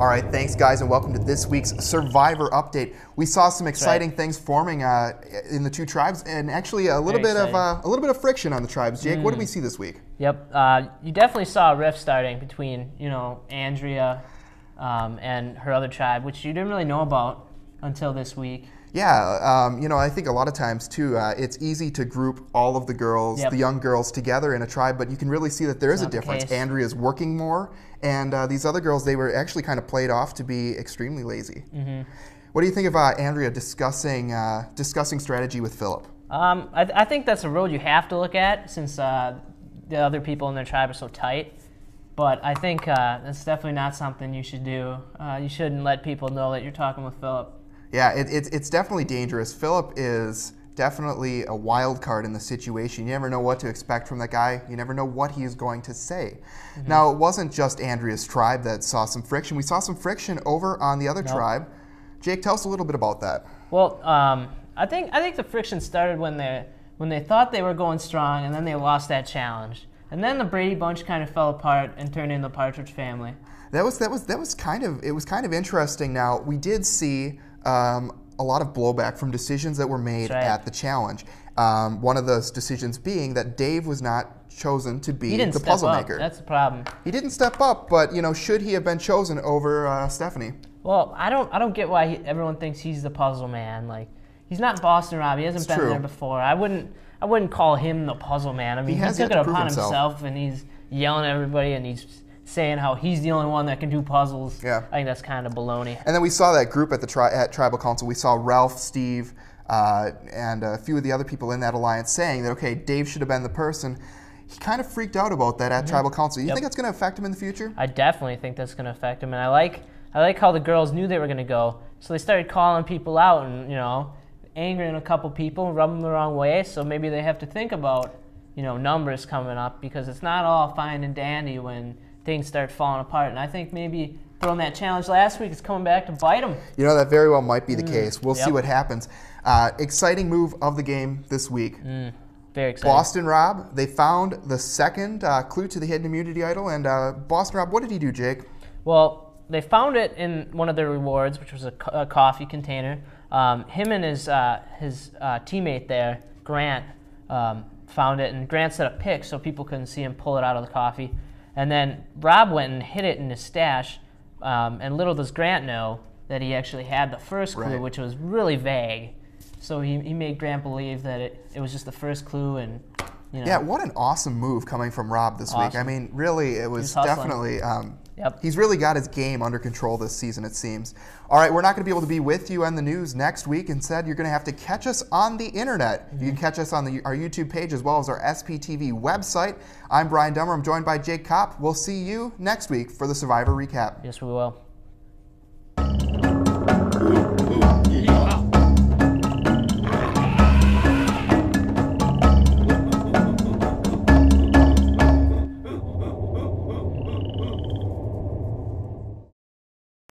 All right, thanks guys, and welcome to this week's Survivor Update. We saw some exciting things forming in the two tribes, and actually a little bit of friction on the tribes. Jake, what did we see this week? Yep, you definitely saw a rift starting between Andrea and her other tribe, which you didn't really know about until this week. Yeah, I think a lot of times too, it's easy to group all of the girls, the young girls, together in a tribe, but you can really see that there is a difference. Andrea's working more, and these other girls, they were actually kind of played off to be extremely lazy. What do you think of Andrea discussing strategy with Philip? I think that's a road you have to look at since the other people in their tribe are so tight. But I think that's definitely not something you should do. You shouldn't let people know that you're talking with Philip. Yeah, it's definitely dangerous. Philip is definitely a wild card in the situation. You never know what to expect from that guy. You never know what he is going to say. Now, it wasn't just Andrea's tribe that saw some friction. We saw some friction over on the other tribe. Jake, tell us a little bit about that. Well, I think the friction started when they thought they were going strong, and then they lost that challenge. And then the Brady Bunch kind of fell apart and turned into the Partridge Family. It was kind of interesting. Now, we did see a lot of blowback from decisions that were made at the challenge. One of those decisions being that Dave was not chosen to be the puzzle maker. That's the problem. He didn't step up, but should he have been chosen over Stephanie? Well, I don't get why everyone thinks he's the puzzle man. Like, he's not Boston Rob. He hasn't been there before. I wouldn't call him the puzzle man. I mean, he took it upon himself, and he's yelling at everybody, and he's saying how he's the only one that can do puzzles. Yeah. I think that's kind of baloney. And then we saw that group at Tribal Council. We saw Ralph, Steve, and a few of the other people in that alliance saying that, okay, Dave should have been the person. He kind of freaked out about that at Tribal Council. You think that's going to affect him in the future? I definitely think that's going to affect him. And I like how the girls knew they were going to go. So they started calling people out and, angering a couple people, rubbing them the wrong way. So maybe they have to think about, numbers coming up, because it's not all fine and dandy when things start falling apart. And I think maybe throwing that challenge last week is coming back to bite them. That very well might be the case. We'll see what happens. Exciting move of the game this week. Very exciting. Boston Rob, they found the second clue to the hidden immunity idol. And Boston Rob, what did he do, Jake? Well, they found it in one of their rewards, which was a coffee container. Him and his teammate there, Grant, found it. And Grant set a pick so people couldn't see him pull it out of the coffee. And then Rob went and hid it in his stash, and little does Grant know that he actually had the first clue, which was really vague. So he made Grant believe that it was just the first clue, and Yeah, what an awesome move coming from Rob this week. I mean, really, it was definitely. He's really got his game under control this season, it seems. All right, we're not going to be able to be with you on the news next week. Instead, you're going to have to catch us on the internet. You can catch us on our YouTube page as well as our SPtv website. I'm Brian Dummer. I'm joined by Jake Copp. We'll see you next week for the Survivor Recap. Yes, we will.